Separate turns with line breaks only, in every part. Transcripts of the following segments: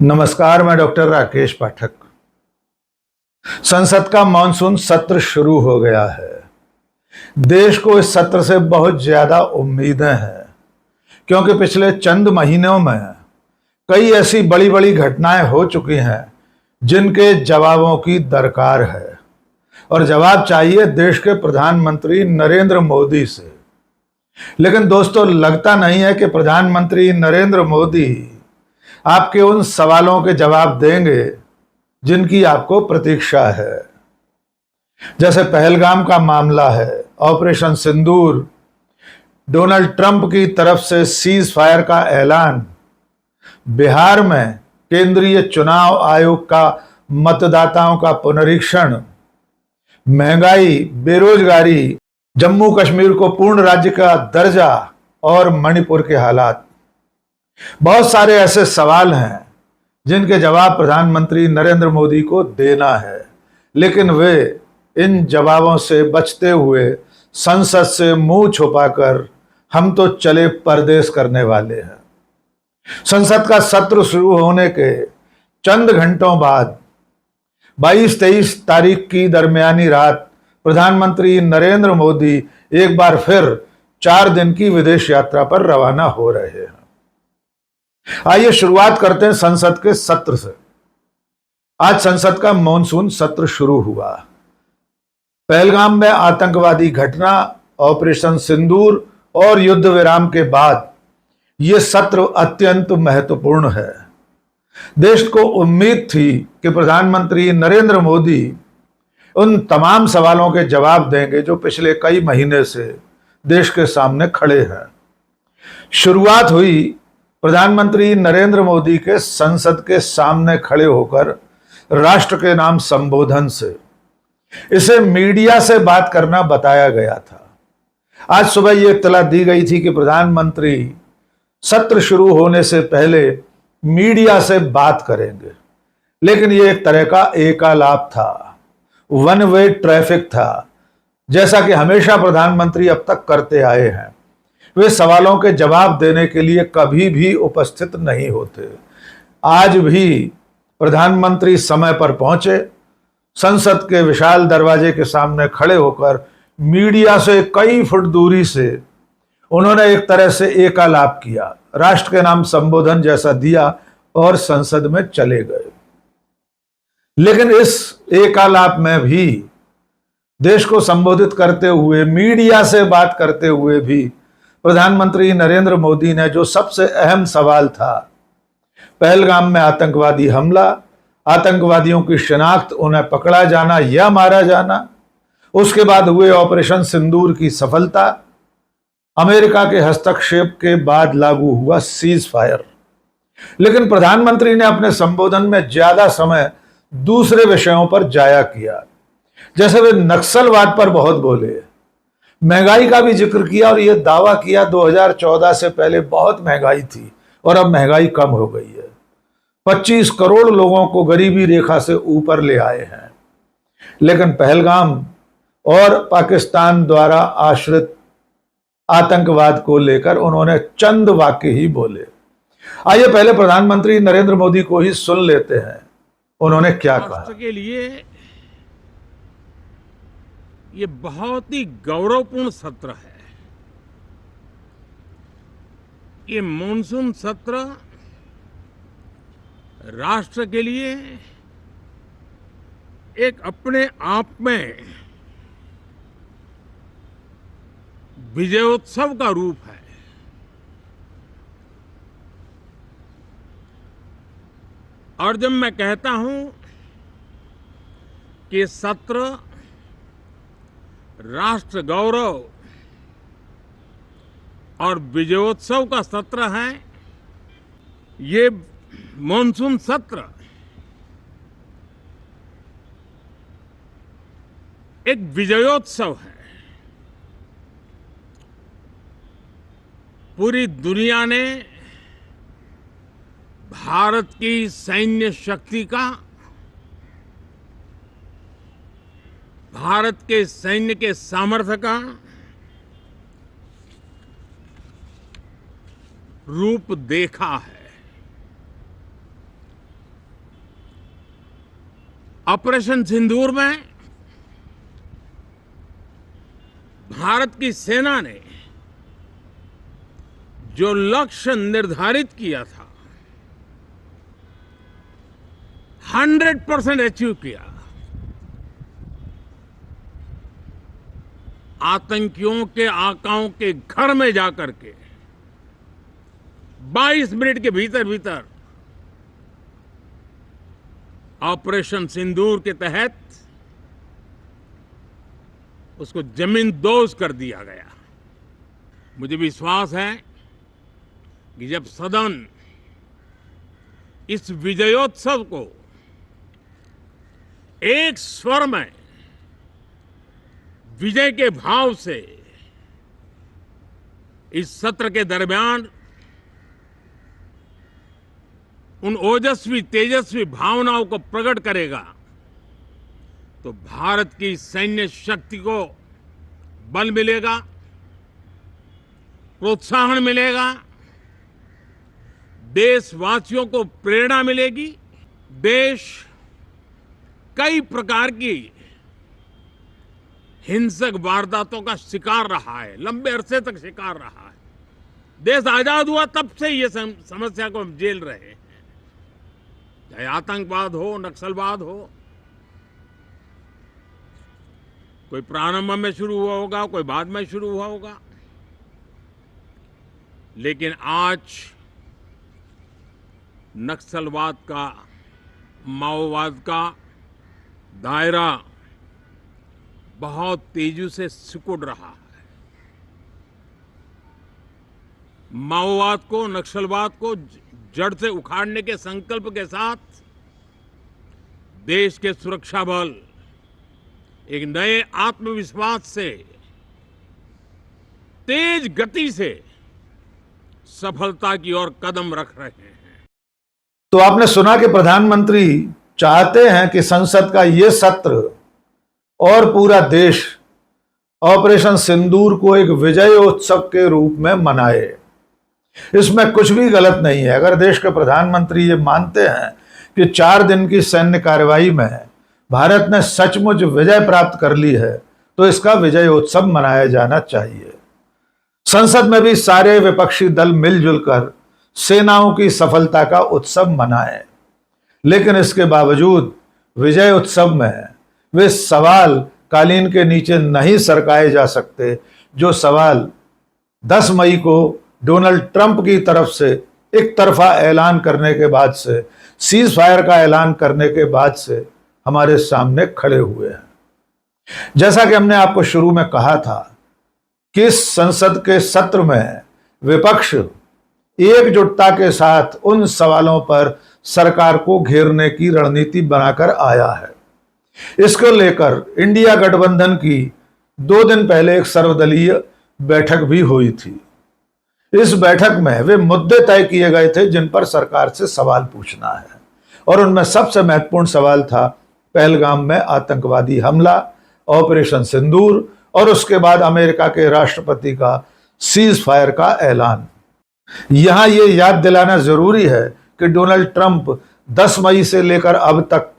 नमस्कार, मैं डॉक्टर राकेश पाठक। संसद का मॉनसून सत्र शुरू हो गया है। देश को इस सत्र से बहुत ज्यादा उम्मीदें हैं, क्योंकि पिछले चंद महीनों में कई ऐसी बड़ी बड़ी घटनाएं हो चुकी हैं जिनके जवाबों की दरकार है, और जवाब चाहिए देश के प्रधानमंत्री नरेंद्र मोदी से। लेकिन दोस्तों, लगता नहीं है कि प्रधानमंत्री नरेंद्र मोदी आपके उन सवालों के जवाब देंगे जिनकी आपको प्रतीक्षा है। जैसे पहलगाम का मामला है, ऑपरेशन सिंदूर, डोनाल्ड ट्रंप की तरफ से सीज फायर का ऐलान, बिहार में केंद्रीय चुनाव आयोग का मतदाताओं का पुनरीक्षण, महंगाई, बेरोजगारी, जम्मू कश्मीर को पूर्ण राज्य का दर्जा और मणिपुर के हालात। बहुत सारे ऐसे सवाल हैं जिनके जवाब प्रधानमंत्री नरेंद्र मोदी को देना है, लेकिन वे इन जवाबों से बचते हुए संसद से मुंह छुपाकर हम तो चले परदेश करने वाले हैं। संसद का सत्र शुरू होने के चंद घंटों बाद 22-23 तारीख की दरमियानी रात प्रधानमंत्री नरेंद्र मोदी एक बार फिर 4 दिन की विदेश यात्रा पर रवाना हो रहे हैं। आइए शुरुआत करते हैं संसद के सत्र से। आज संसद का मॉनसून सत्र शुरू हुआ। पहलगाम में आतंकवादी घटना, ऑपरेशन सिंदूर और युद्ध विराम के बाद यह सत्र अत्यंत महत्वपूर्ण है। देश को उम्मीद थी कि प्रधानमंत्री नरेंद्र मोदी उन तमाम सवालों के जवाब देंगे जो पिछले कई महीने से देश के सामने खड़े हैं। शुरुआत हुई प्रधानमंत्री नरेंद्र मोदी के संसद के सामने खड़े होकर राष्ट्र के नाम संबोधन से। इसे मीडिया से बात करना बताया गया था। आज सुबह यह इत्तला दी गई थी कि प्रधानमंत्री सत्र शुरू होने से पहले मीडिया से बात करेंगे, लेकिन यह एक तरह का एकालाप था, वन वे ट्रैफिक था, जैसा कि हमेशा प्रधानमंत्री अब तक करते आए हैं। वे सवालों के जवाब देने के लिए कभी भी उपस्थित नहीं होते। आज भी प्रधानमंत्री समय पर पहुंचे, संसद के विशाल दरवाजे के सामने खड़े होकर मीडिया से कई फुट दूरी से उन्होंने एक तरह से एकालाप किया, राष्ट्र के नाम संबोधन जैसा दिया और संसद में चले गए। लेकिन इस एकालाप में भी, देश को संबोधित करते हुए, मीडिया से बात करते हुए भी प्रधानमंत्री नरेंद्र मोदी ने जो सबसे अहम सवाल था, पहलगाम में आतंकवादी हमला, आतंकवादियों की शिनाख्त, उन्हें पकड़ा जाना या मारा जाना, उसके बाद हुए ऑपरेशन सिंदूर की सफलता, अमेरिका के हस्तक्षेप के बाद लागू हुआ सीज फायर। लेकिन प्रधानमंत्री ने अपने संबोधन में ज्यादा समय दूसरे विषयों पर जाया किया। जैसे वे नक्सलवाद पर बहुत बोले, महंगाई का भी जिक्र किया और यह दावा किया 2014 से पहले बहुत महंगाई थी और अब महंगाई कम हो गई है। 25 करोड़ लोगों को गरीबी रेखा से ऊपर ले आए हैं। लेकिन पहलगाम और पाकिस्तान द्वारा आश्रित आतंकवाद को लेकर उन्होंने चंद वाक्य ही बोले। आइए पहले प्रधानमंत्री नरेंद्र मोदी को ही सुन लेते हैं, उन्होंने क्या कहा।
राष्ट्र के लिए ये बहुत ही गौरवपूर्ण सत्र है। ये मॉनसून सत्र राष्ट्र के लिए एक अपने आप में विजयोत्सव का रूप है। और जब मैं कहता हूं कि सत्र राष्ट्र गौरव और विजयोत्सव का सत्र है, ये मॉनसून सत्र एक विजयोत्सव है। पूरी दुनिया ने भारत की सैन्य शक्ति का, भारत के सैन्य के सामर्थ्य का रूप देखा है। ऑपरेशन सिंदूर में भारत की सेना ने जो लक्ष्य निर्धारित किया था 100% अचीव किया। आतंकियों के आकाओं के घर में जाकर के 22 मिनट के भीतर भीतर ऑपरेशन सिंदूर के तहत उसको जमींदोज कर दिया गया। मुझे विश्वास है कि जब सदन इस विजयोत्सव को एक स्वर में विजय के भाव से इस सत्र के दरमियान उन ओजस्वी तेजस्वी भावनाओं को प्रकट करेगा तो भारत की सैन्य शक्ति को बल मिलेगा, प्रोत्साहन मिलेगा, देशवासियों को प्रेरणा मिलेगी। देश कई प्रकार की हिंसक वारदातों का शिकार रहा है, लंबे अरसे तक शिकार रहा है। देश आजाद हुआ तब से ये समस्या को हम झेल रहे हैं, चाहे आतंकवाद हो, नक्सलवाद हो। कोई प्रारंभ में शुरू हुआ होगा, कोई बाद में शुरू हुआ होगा, लेकिन आज नक्सलवाद का, माओवाद का दायरा बहुत तेजी से सिकुड़ रहा है। माओवाद को, नक्सलवाद को जड़ से उखाड़ने के संकल्प के साथ देश के सुरक्षा बल एक नए आत्मविश्वास से, तेज गति से सफलता की ओर कदम रख रहे हैं।
तो आपने सुना कि प्रधानमंत्री चाहते हैं कि संसद का ये सत्र और पूरा देश ऑपरेशन सिंदूर को एक विजयोत्सव के रूप में मनाए। इसमें कुछ भी गलत नहीं है। अगर देश के प्रधानमंत्री ये मानते हैं कि 4 दिन की सैन्य कार्रवाई में भारत ने सचमुच विजय प्राप्त कर ली है तो इसका विजयोत्सव मनाया जाना चाहिए। संसद में भी सारे विपक्षी दल मिलजुल कर सेनाओं की सफलता का उत्सव मनाएं। लेकिन इसके बावजूद विजय उत्सव में वे सवाल कालीन के नीचे नहीं सरकाए जा सकते जो सवाल 10 मई को डोनाल्ड ट्रंप की तरफ से एक तरफा ऐलान करने के बाद से, सीज फायर का ऐलान करने के बाद से हमारे सामने खड़े हुए हैं। जैसा कि हमने आपको शुरू में कहा था कि इस संसद के सत्र में विपक्ष एकजुटता के साथ उन सवालों पर सरकार को घेरने की रणनीति बनाकर आया है। इसको लेकर इंडिया गठबंधन की 2 दिन पहले एक सर्वदलीय बैठक भी हुई थी। इस बैठक में वे मुद्दे तय किए गए थे जिन पर सरकार से सवाल पूछना है, और उनमें सबसे महत्वपूर्ण सवाल था पहलगाम में आतंकवादी हमला, ऑपरेशन सिंदूर और उसके बाद अमेरिका के राष्ट्रपति का सीज फायर का ऐलान। यहां यह याद दिलाना जरूरी है कि डोनाल्ड ट्रंप 10 मई से लेकर अब तक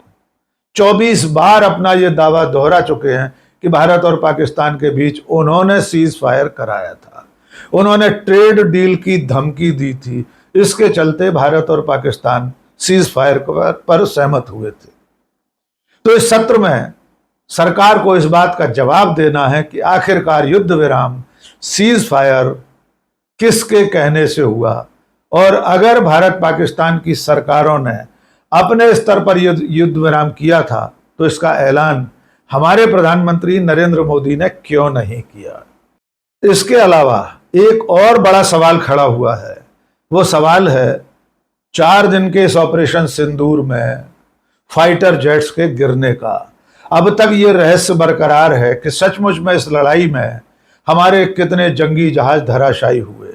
24 बार अपना यह दावा दोहरा चुके हैं कि भारत और पाकिस्तान के बीच उन्होंने सीज फायर कराया था, उन्होंने ट्रेड डील की धमकी दी थी। इसके चलते भारत और पाकिस्तान सीज फायर पर सहमत हुए थे। तो इस सत्र में सरकार को इस बात का जवाब देना है कि आखिरकार युद्ध विराम, सीज फायर किसके कहने से हुआ, और अगर भारत पाकिस्तान की सरकारों ने अपने स्तर पर युद्ध विराम किया था तो इसका ऐलान हमारे प्रधानमंत्री नरेंद्र मोदी ने क्यों नहीं किया। इसके अलावा एक और बड़ा सवाल खड़ा हुआ है। वो सवाल है 4 दिन के इस ऑपरेशन सिंदूर में फाइटर जेट्स के गिरने का। अब तक ये रहस्य बरकरार है कि सचमुच में इस लड़ाई में हमारे कितने जंगी जहाज धराशायी हुए,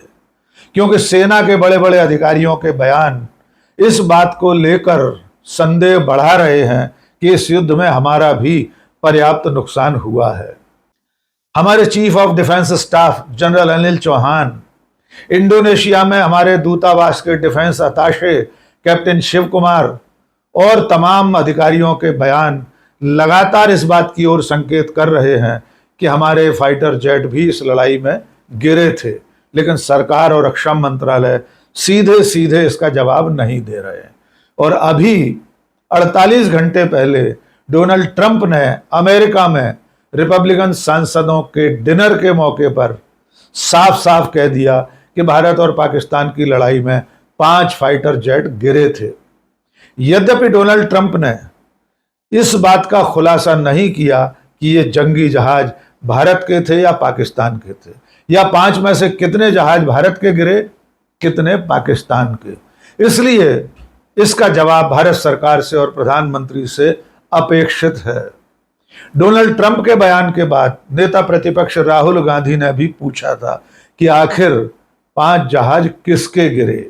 क्योंकि सेना के बड़े बड़े अधिकारियों के बयान इस बात को लेकर संदेह बढ़ा रहे हैं कि इस युद्ध में हमारा भी पर्याप्त नुकसान हुआ है। हमारे chief of defence staff general Anil Chauhan, Indonesia में हमारे दूतावास के defence attache captain Shiv Kumar और तमाम अधिकारियों के बयान लगातार इस बात की ओर संकेत कर रहे हैं कि हमारे फाइटर जेट भी इस लड़ाई में गिरे थे, लेकिन सरकार और रक्षा मंत्रालय सीधे सीधे इसका जवाब नहीं दे रहे हैं। और अभी 48 घंटे पहले डोनाल्ड ट्रंप ने अमेरिका में रिपब्लिकन सांसदों के डिनर के मौके पर साफ साफ कह दिया कि भारत और पाकिस्तान की लड़ाई में 5 फाइटर जेट गिरे थे। यद्यपि डोनाल्ड ट्रंप ने इस बात का खुलासा नहीं किया कि ये जंगी जहाज भारत के थे या पाकिस्तान के थे, या 5 में से कितने जहाज भारत के गिरे, कितने पाकिस्तान के। इसलिए इसका जवाब भारत सरकार से और प्रधानमंत्री से अपेक्षित है। डोनाल्ड ट्रंप के बयान के बाद नेता प्रतिपक्ष राहुल गांधी ने भी पूछा था कि आखिर 5 जहाज किसके गिरे।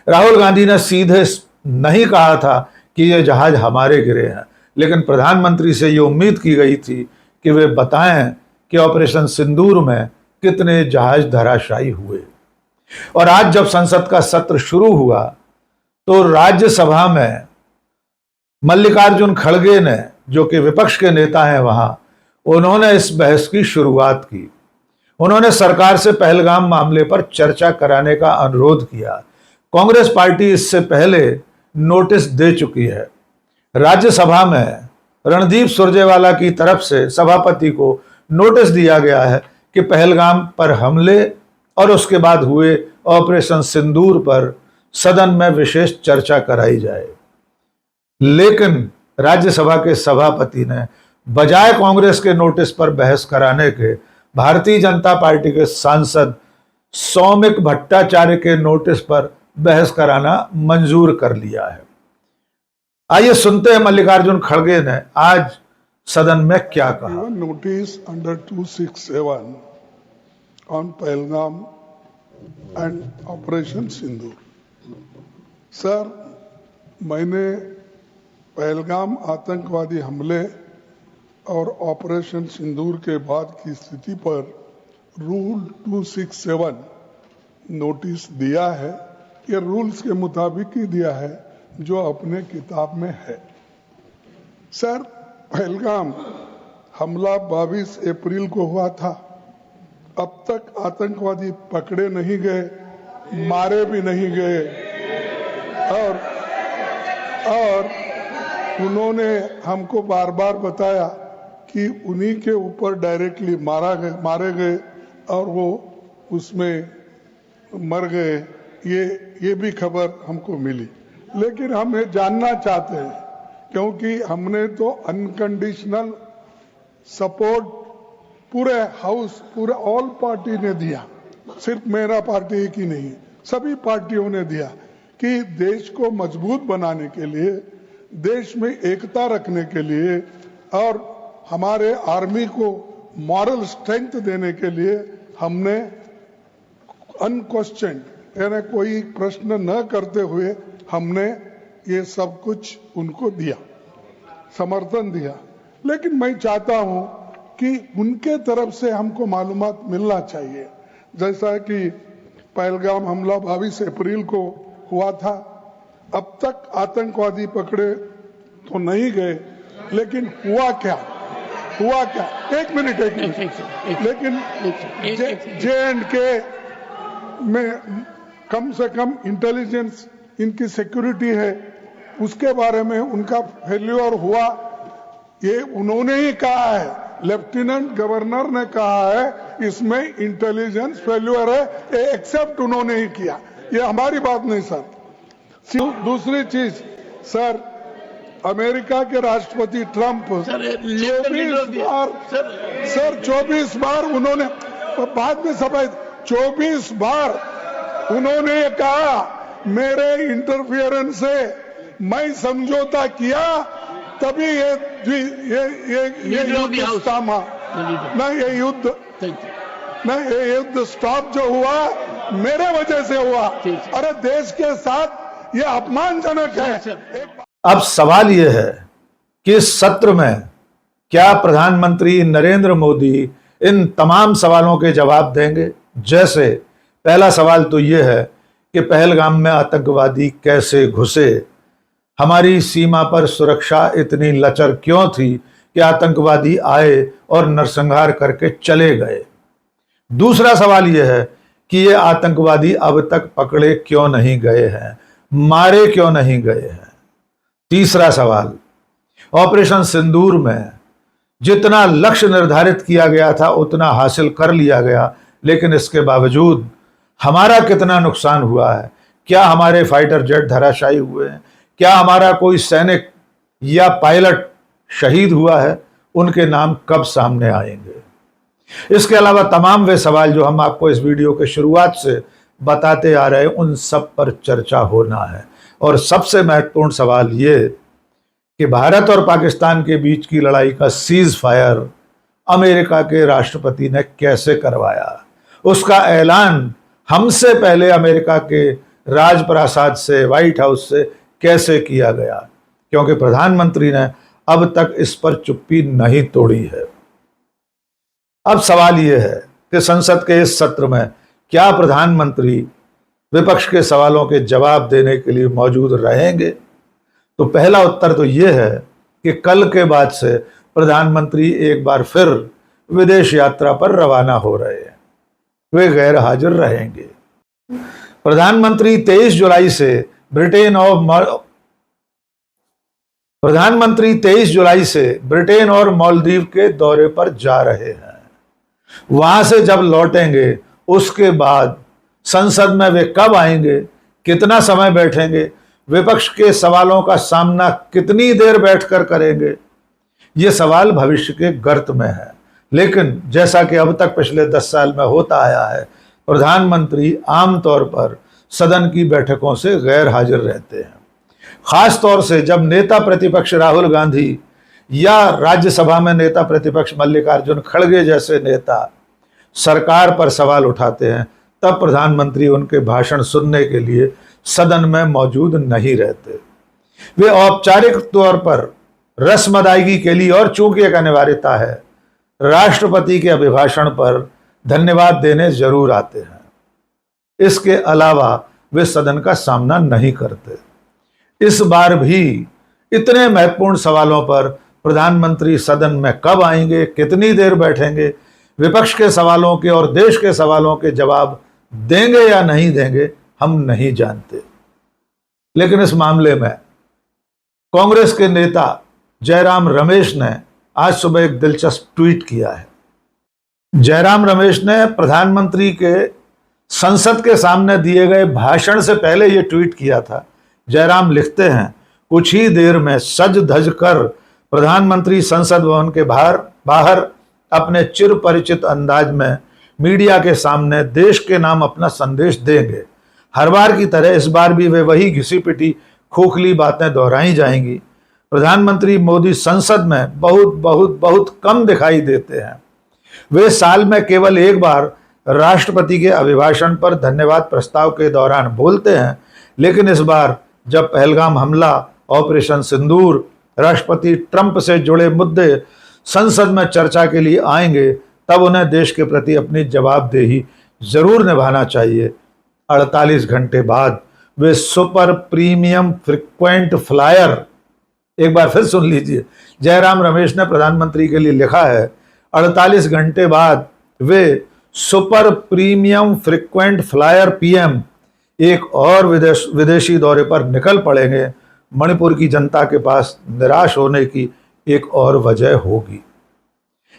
राहुल गांधी ने सीधे नहीं कहा था कि ये जहाज हमारे गिरे हैं, लेकिन प्रधानमंत्री से ये उम्मीद की गई थी कि वे बताएं कि ऑपरेशन सिंदूर में कितने जहाज धराशायी हुए। और आज जब संसद का सत्र शुरू हुआ तो राज्यसभा में मल्लिकार्जुन खड़गे ने, जो कि विपक्ष के नेता हैं वहां, उन्होंने इस बहस की शुरुआत की। उन्होंने सरकार से पहलगाम मामले पर चर्चा कराने का अनुरोध किया। कांग्रेस पार्टी इससे पहले नोटिस दे चुकी है। राज्यसभा में रणदीप सुरजेवाला की तरफ से सभापति को नोटिस दिया गया है कि पहलगाम पर हमले और उसके बाद हुए ऑपरेशन सिंदूर पर सदन में विशेष चर्चा कराई जाए। लेकिन राज्यसभा के सभापति ने बजाय कांग्रेस के नोटिस पर बहस कराने के भारतीय जनता पार्टी के सांसद सौमिक भट्टाचार्य के नोटिस पर बहस कराना मंजूर कर लिया है। आइए सुनते हैं मल्लिकार्जुन खड़गे ने आज सदन में क्या कहा।
Notice under 267 on Pahalgam and operation Sindoor. Sir, मैंने पहलगाम आतंकवादी हमले और ऑपरेशन सिंदूर के बाद की स्थिति पर रूल 267 नोटिस दिया है। ये रूल्स के मुताबिक ही दिया है जो अपने किताब में है। सर, पहलगाम हमला 22 अप्रैल को हुआ था। अब तक आतंकवादी पकड़े नहीं गए, मारे भी नहीं गए, और उन्होंने हमको बार बार बताया कि उन्हीं के ऊपर डायरेक्टली मारे गए और वो उसमें मर गए। ये भी खबर हमको मिली, लेकिन हम ये जानना चाहते हैं, क्योंकि हमने तो अनकंडीशनल सपोर्ट पूरे हाउस, पूरे ऑल पार्टी ने दिया, सिर्फ मेरा पार्टी की नहीं, सभी पार्टियों ने दिया कि देश को मजबूत बनाने के लिए, देश में एकता रखने के लिए और हमारे आर्मी को मॉरल स्ट्रेंथ देने के लिए हमने अनक्वेश्चन, यानी कोई प्रश्न न करते हुए हमने ये सब कुछ उनको दिया, समर्थन दिया। लेकिन मैं चाहता हूं कि उनके तरफ से हमको मालूमात मिलना चाहिए। जैसा कि पहलगाम हमला 22 अप्रैल को हुआ था, अब तक आतंकवादी पकड़े तो नहीं गए, लेकिन हुआ क्या? एक मिनट। लेकिन J&K में कम से कम इंटेलिजेंस, इनकी सिक्योरिटी है, उसके बारे में उनका फेल्यूर हुआ, ये उन्होंने ही कहा है। लेफ्टिनेंट गवर्नर ने कहा है इसमें इंटेलिजेंस फेल्यूर है, ये एक्सेप्ट उन्होंने ही किया, ये हमारी बात नहीं सर। दूसरी चीज सर, अमेरिका के राष्ट्रपति ट्रंप 24 बार उन्होंने, बाद में सब 24 बार उन्होंने कहा मेरे इंटरफियरेंस से मैं समझौता किया, तभी ये युद्ध थामा ना, ये युद्ध स्टॉप जो हुआ मेरे वजह से हुआ। अरे देश के साथ ये अपमानजनक है।
अब सवाल यह है कि इस सत्र में क्या प्रधानमंत्री नरेंद्र मोदी इन तमाम सवालों के जवाब देंगे। जैसे पहला सवाल तो यह है कि पहलगाम में आतंकवादी कैसे घुसे, हमारी सीमा पर सुरक्षा इतनी लचर क्यों थी कि आतंकवादी आए और नरसंहार करके चले गए? दूसरा सवाल यह है कि ये आतंकवादी अब तक पकड़े क्यों नहीं गए हैं, मारे क्यों नहीं गए हैं? तीसरा सवाल, ऑपरेशन सिंदूर में जितना लक्ष्य निर्धारित किया गया था उतना हासिल कर लिया गया, लेकिन इसके बावजूद हमारा कितना नुकसान हुआ है? क्या हमारे फाइटर जेट धराशायी हुए हैं? क्या हमारा कोई सैनिक या पायलट शहीद हुआ है? उनके नाम कब सामने आएंगे? इसके अलावा तमाम वे सवाल जो हम आपको इस वीडियो के शुरुआत से बताते आ रहे हैं, उन सब पर चर्चा होना है। और सबसे महत्वपूर्ण सवाल ये कि भारत और पाकिस्तान के बीच की लड़ाई का सीज फायर अमेरिका के राष्ट्रपति ने कैसे करवाया? उसका ऐलान हमसे पहले अमेरिका के राजप्रासाद से, व्हाइट हाउस से कैसे किया गया? क्योंकि प्रधानमंत्री ने अब तक इस पर चुप्पी नहीं तोड़ी है। अब सवाल यह है कि संसद के इस सत्र में क्या प्रधानमंत्री विपक्ष के सवालों के जवाब देने के लिए मौजूद रहेंगे? तो पहला उत्तर तो यह है कि कल के बाद से प्रधानमंत्री एक बार फिर विदेश यात्रा पर रवाना हो रहे हैं। वे गैर हाजिर रहेंगे। प्रधानमंत्री 23 जुलाई से ब्रिटेन और मालदीव के दौरे पर जा रहे हैं। वहां से जब लौटेंगे उसके बाद संसद में वे कब आएंगे, कितना समय बैठेंगे, विपक्ष के सवालों का सामना कितनी देर बैठकर करेंगे, ये सवाल भविष्य के गर्त में है। लेकिन जैसा कि अब तक पिछले 10 साल में होता आया है, प्रधानमंत्री आमतौर पर सदन की बैठकों से गैर हाजिर रहते हैं। खास तौर से जब नेता प्रतिपक्ष राहुल गांधी या राज्यसभा में नेता प्रतिपक्ष मल्लिकार्जुन खड़गे जैसे नेता सरकार पर सवाल उठाते हैं, तब प्रधानमंत्री उनके भाषण सुनने के लिए सदन में मौजूद नहीं रहते। वे औपचारिक तौर पर रस्म अदायगी के लिए, और चूंकि एक अनिवार्यता है, राष्ट्रपति के अभिभाषण पर धन्यवाद देने जरूर आते हैं। इसके अलावा वे सदन का सामना नहीं करते। इस बार भी इतने महत्वपूर्ण सवालों पर प्रधानमंत्री सदन में कब आएंगे, कितनी देर बैठेंगे, विपक्ष के सवालों के और देश के सवालों के जवाब देंगे या नहीं देंगे, हम नहीं जानते। लेकिन इस मामले में कांग्रेस के नेता जयराम रमेश ने आज सुबह एक दिलचस्प ट्वीट किया है। जयराम रमेश ने प्रधानमंत्री के संसद के सामने दिए गए भाषण से पहले यह ट्वीट किया था। जयराम लिखते हैं, कुछ ही देर में सज धज कर प्रधानमंत्री संसद भवन के बाहर अपने चिर परिचित अंदाज में मीडिया के सामने देश के नाम अपना संदेश देंगे। हर बार की तरह इस बार भी वे वही घिसी पिटी खोखली बातें दोहराई जाएंगी। प्रधानमंत्री मोदी संसद में बहुत बहुत बहुत कम दिखाई देते हैं। वे साल में केवल एक बार राष्ट्रपति के अभिभाषण पर धन्यवाद प्रस्ताव के दौरान बोलते हैं, लेकिन इस बार जब पहलगाम हमला, ऑपरेशन सिंदूर, राष्ट्रपति ट्रंप से जुड़े मुद्दे संसद में चर्चा के लिए आएंगे, तब उन्हें देश के प्रति अपनी जवाबदेही जरूर निभाना चाहिए। 48 घंटे बाद वे सुपर प्रीमियम फ्रीक्वेंट फ्लायर, एक बार फिर सुन लीजिए, जयराम रमेश ने प्रधानमंत्री के लिए लिखा है, 48 घंटे बाद वे super premium frequent flyer PM एक और विदेशी दौरे पर निकल पड़ेंगे। मणिपुर की जनता के पास निराश होने की एक और वजह होगी।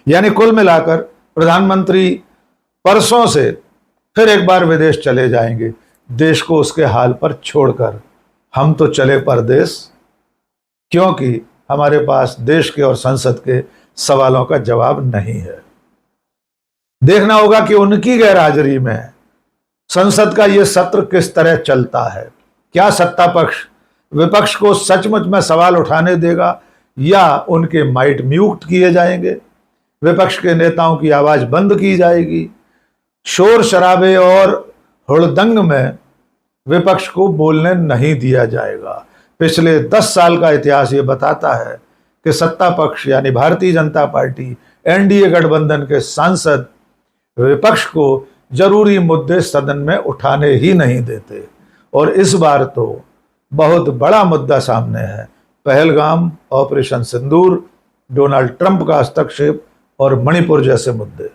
यानी कुल मिलाकर प्रधानमंत्री परसों से फिर एक बार विदेश चले जाएंगे, देश को उसके हाल पर छोड़कर। हम तो चले परदेश, क्योंकि हमारे पास देश के और संसद के सवालों का जवाब नहीं है। देखना होगा कि उनकी गैरहाजिरी में संसद का यह सत्र किस तरह चलता है। क्या सत्ता पक्ष विपक्ष को सचमुच में सवाल उठाने देगा या उनके माइक म्यूट किए जाएंगे, विपक्ष के नेताओं की आवाज बंद की जाएगी, शोर शराबे और हुड़दंग में विपक्ष को बोलने नहीं दिया जाएगा। पिछले 10 साल का इतिहास ये बताता है कि सत्ता पक्ष यानी भारतीय जनता पार्टी, एनडीए गठबंधन के सांसद विपक्ष को जरूरी मुद्दे सदन में उठाने ही नहीं देते। और इस बार तो बहुत बड़ा मुद्दा सामने है। पहलगाम, ऑपरेशन सिंदूर, डोनाल्ड ट्रंप का हस्तक्षेप और मणिपुर जैसे मुद्दे।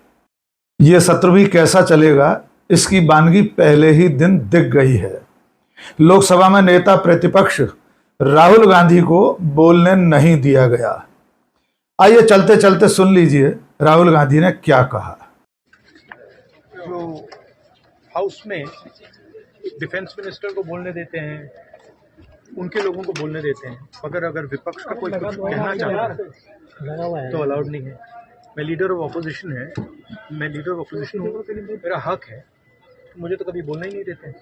ये सत्र भी कैसा चलेगा, इसकी बानगी पहले ही दिन दिख गई है। लोकसभा में नेता प्रतिपक्ष राहुल गांधी को बोलने नहीं दिया गया। आइए चलते चलते सुन लीजिए राहुल गांधी ने क्या कहा।
जो हाउस में डिफेंस मिनिस्टर को बोलने देते हैं, उनके लोगों को बोलने देते हैं, मगर अगर विपक्ष का कोई कुछ कहना चाहता है तो अलाउड नहीं है। मैं लीडर ऑफ ऑपोजिशन हूँ, मेरा हक है, तो मुझे तो कभी बोलना ही नहीं देते हैं।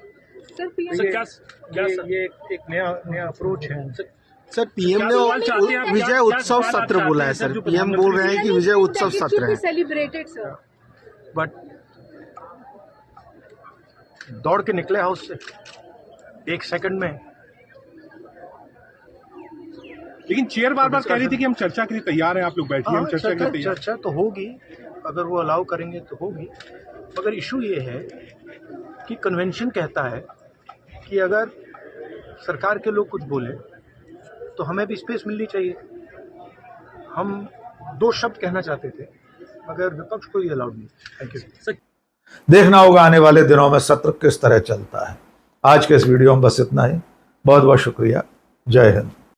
ये एक नया अप्रोच है।
सर, पीएम ने विजय उत्सव सत्र बोला है। सर, पीएम बोल रहे हैं कि विजय उत्सव सत्र है,
सेलिब्रेटेड सर।
बट दौड़ के निकले हाउस से 1 सेकंड में।
लेकिन चेयर बार बार कह रही थी कि हम चर्चा के लिए तैयार हैं, आप लोग बैठिए, हम चर्चा के लिए तैयार।
चर्चा तो होगी, अगर वो अलाउ करेंगे तो होगी, मगर इशू ये है कि कन्वेंशन कहता है कि अगर सरकार के लोग कुछ बोले तो हमें भी स्पेस मिलनी चाहिए। हम 2 शब्द कहना चाहते थे, मगर विपक्ष को ये अलाउड नहीं। Thank you.
देखना होगा आने वाले दिनों में सत्र किस तरह चलता है। आज के इस वीडियो में बस इतना ही। बहुत बहुत शुक्रिया। जय हिंद।